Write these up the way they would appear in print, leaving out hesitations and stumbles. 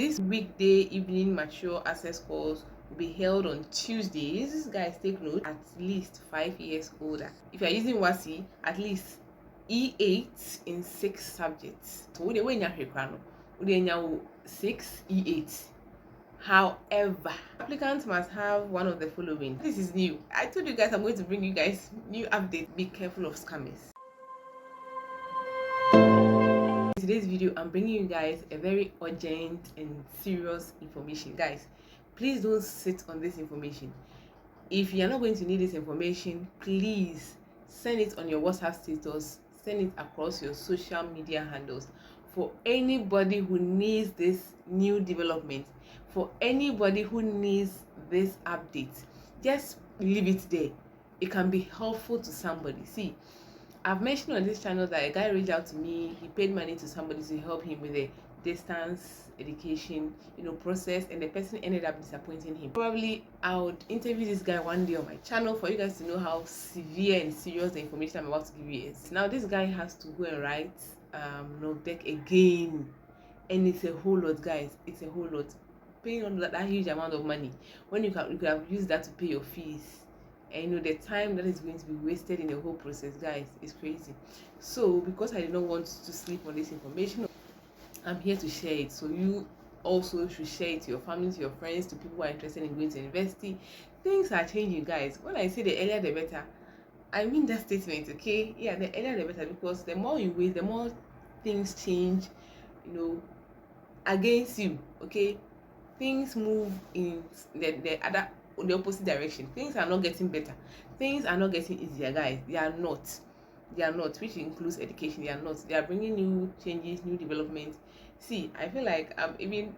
This weekday evening mature access course will be held on Tuesdays. Guys, take note, at least 5 years older. If you are using WASI, at least E8 in 6 subjects. So when you 6 E8. However, applicants must have one of the following. This is new. I told you guys I'm going to bring you guys new updates. Be careful of scammers. In today's video, I'm bringing you guys a very urgent and serious information. Guys, please don't sit on this information. If you're not going to need this information, please send it on your WhatsApp status, send it across your social media handles. For anybody who needs this new development, for anybody who needs this update, just leave it there. It can be helpful to somebody. See, I've mentioned on this channel that a guy reached out to me. He paid money to somebody to help him with a distance education process, and the person ended up disappointing him. Probably I would interview this guy one day on my channel for you guys to know how severe and serious the information I'm about to give you is. Now this guy has to go and write deck again, and it's a whole lot, guys. It's a whole lot. Paying on that huge amount of money when you could have used that to pay your fees, and the time that is going to be wasted in the whole process, guys, is crazy. So because I did not want to sleep on this information, I'm here to share it. So you also should share it to your family, to your friends, to people who are interested in going to university. Things are changing, guys. When I say the earlier the better, I mean that statement, okay? Yeah, the earlier the better, because the more you wait, the more things change, against you, okay? Things move in the opposite direction. Things are not getting better. Things are not getting easier, guys. They are not, which includes education. They are bringing new changes, new development. See, I feel like I'm even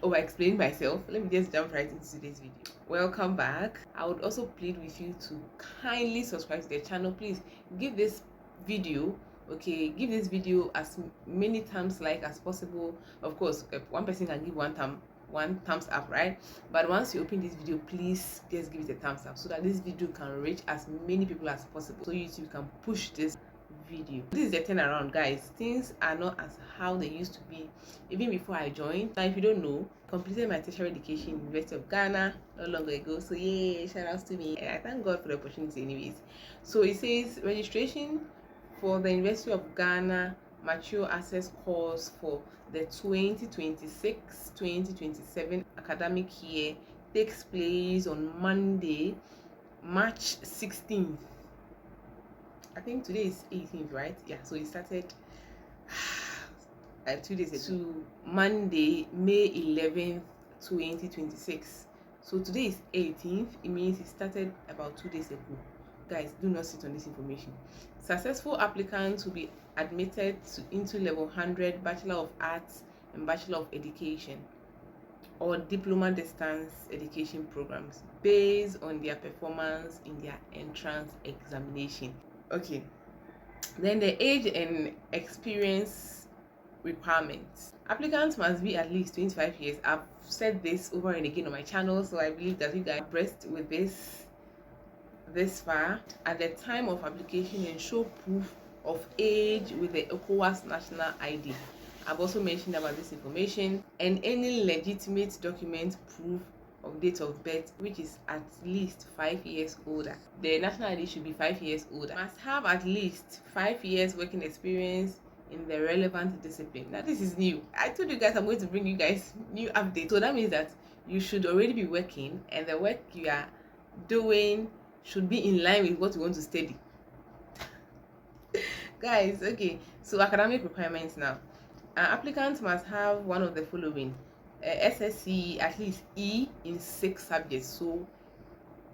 over explaining myself. Let me just jump right into today's video. Welcome back. I would also plead with you to kindly subscribe to the channel. Please give this video as many times like as possible. Of course, one person can give one thumbs up, right? But once you open this video, please just give it a thumbs up so that this video can reach as many people as possible, so YouTube can push this video. This is the turnaround, guys. Things are not as how they used to be even before I joined. Now, if you don't know, completed my tertiary education in University of Ghana not long ago. So yay, shout out to me, and I thank God for the opportunity anyways. So it says registration for the University of Ghana mature access course for the 2026-2027 academic year takes place on Monday, March 16th. I think today is 18th, right? Yeah, so it started 2 days ago to Monday, May 11th, 2026. So today is 18th. It means it started about 2 days ago. Guys, do not sit on this information. Successful applicants will be admitted into level 100 Bachelor of Arts and Bachelor of Education or diploma distance education programs based on their performance in their entrance examination. Okay, then the age and experience requirements. Applicants must be at least 25 years. I've said this over and again on my channel, so I believe that you guys are abreast with this far. At the time of application, and show proof of age with the ECOWAS national ID. I've also mentioned about this information, and any legitimate document proof of date of birth which is at least 5 years older. The national ID should be 5 years older. Must have at least 5 years working experience in the relevant discipline. Now this is new. I told you guys I'm going to bring you guys new updates. So that means that you should already be working, and the work you are doing should be in line with what you want to study. Guys, okay, so academic requirements now. Applicants must have one of the following: SSC at least E in 6 subjects. So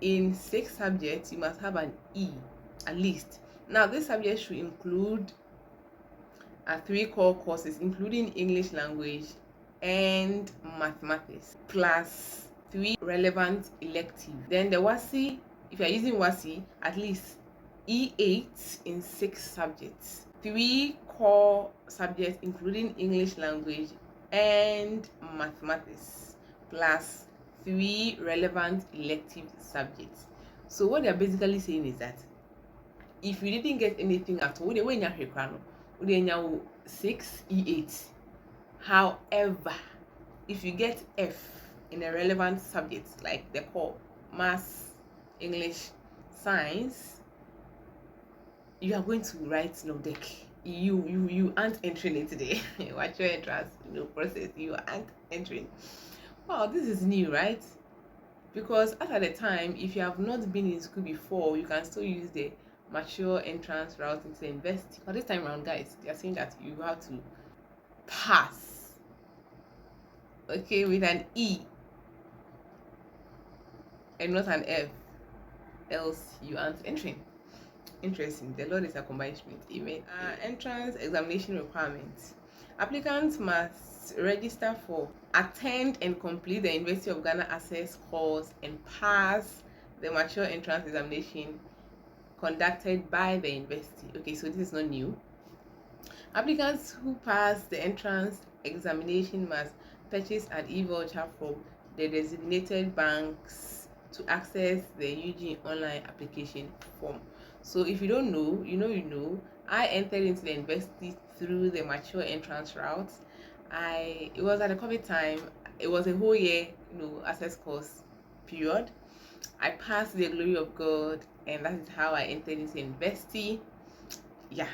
in 6 subjects you must have an E at least. Now this subject should include 3 core courses including English language and mathematics, plus 3 relevant electives. Then the WASI, if you are using WASI, at least E8 in 6 subjects, 3 core subjects including English language and mathematics, plus 3 relevant elective subjects. So what they're basically saying is that if you didn't get anything at all, when you're 6 E8. However, if you get F in a relevant subject like the core maths, English, science, you are going to write NODEC. You aren't entering it today. Watch your entrance, process. You aren't entering. Wow, this is new, right? Because at the time, if you have not been in school before, you can still use the mature entrance route into the university. But this time around, guys, they are saying that you have to pass, okay, with an E and not an F, else you aren't entering. Interesting. The Lord is a combined Amen. Entrance examination requirements. Applicants must register for, attend and complete the University of Ghana Access course and pass the mature entrance examination conducted by the university. Okay, so this is not new. Applicants who pass the entrance examination must purchase an e-voucher from the designated banks to access the UG online application form. So if you don't know, I entered into the university through the mature entrance route. It was at the COVID time. It was a whole year, access course period. I passed the glory of God, and that is how I entered into university. Yeah.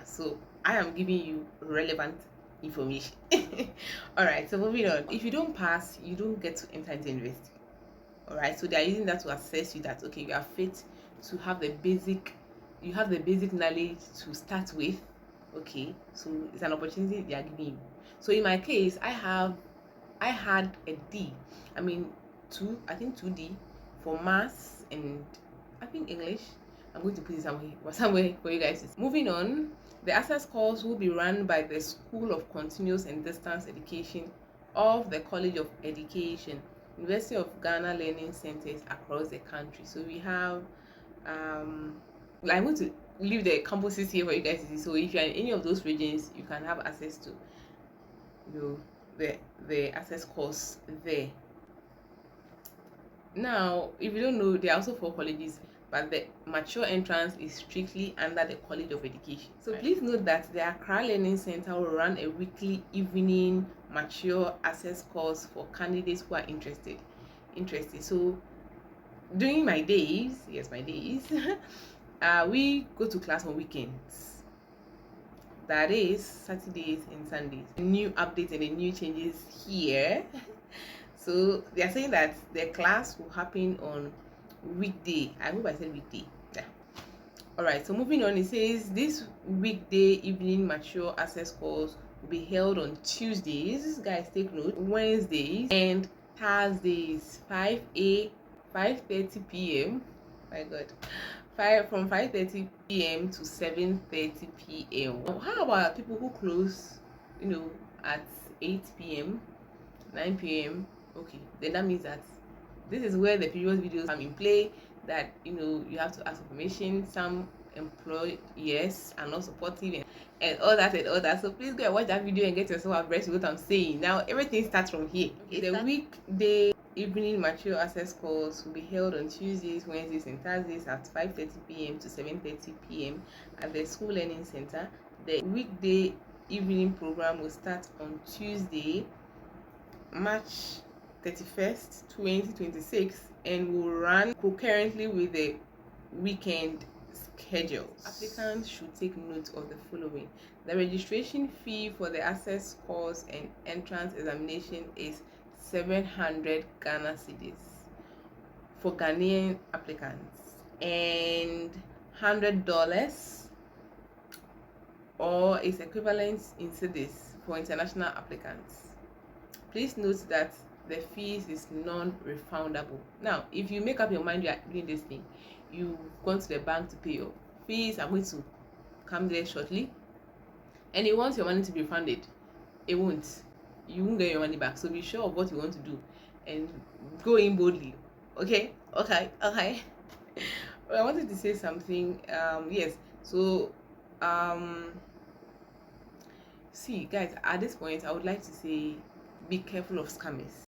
So I am giving you relevant information. All right. So moving on. If you don't pass, you don't get to enter into university. All right. So they are using that to assess you that okay, you are fit to have the basic. You have the basic knowledge to start with. Okay. So it's an opportunity they are giving you. So in my case, I had a D. I mean, 2D for maths and I think English. I'm going to put it somewhere for you guys. Moving on, the access course will be run by the School of Continuous and Distance Education of the College of Education, University of Ghana Learning Centers across the country. So we have, I'm going to leave the campuses here for you guys to see. So if you're in any of those regions, you can have access to the access course there. Now, if you don't know, there are also 4 colleges, but the mature entrance is strictly under the College of Education. So please note that the Accra Learning Center will run a weekly evening mature access course for candidates who are interested. So during my days, we go to class on weekends. That is Saturdays and Sundays. New updates and the new changes here. So they are saying that the class will happen on weekday. I hope I said weekday. Yeah. All right. So moving on, it says this weekday evening mature access course will be held on Tuesdays. Guys, take note. Wednesdays and Thursdays, 5:30 p.m. My God. From 5:30 p.m. to 7:30 p.m. How about people who close, at 8 p.m., 9 p.m.? Okay, then that means that this is where the previous videos come in play, that you have to ask information. Some employers are not supportive and all that. So please go and watch that video and get yourself abreast with what I'm saying. Now everything starts from here. Okay, the weekday evening mature access course will be held on Tuesdays, Wednesdays, and Thursdays at 5:30 p.m. to 7:30 p.m. at the School Learning Center. The weekday evening program will start on Tuesday, March 31st, 2026, and will run concurrently with the weekend schedules. Applicants should take note of the following. The registration fee for the access course and entrance examination is 700 Ghana cedis for Ghanaian applicants and $100 or its equivalent in cedis for international applicants. Please note that the fees is non-refundable. Now, if you make up your mind you are doing this thing, you've gone to the bank to pay your fees, I'm going to come there shortly, and you want your money to be refunded, you won't get your money back. So be sure of what you want to do and go in boldly. Okay. I wanted to say something. Yes. So see guys, at this point I would like to say be careful of scammers.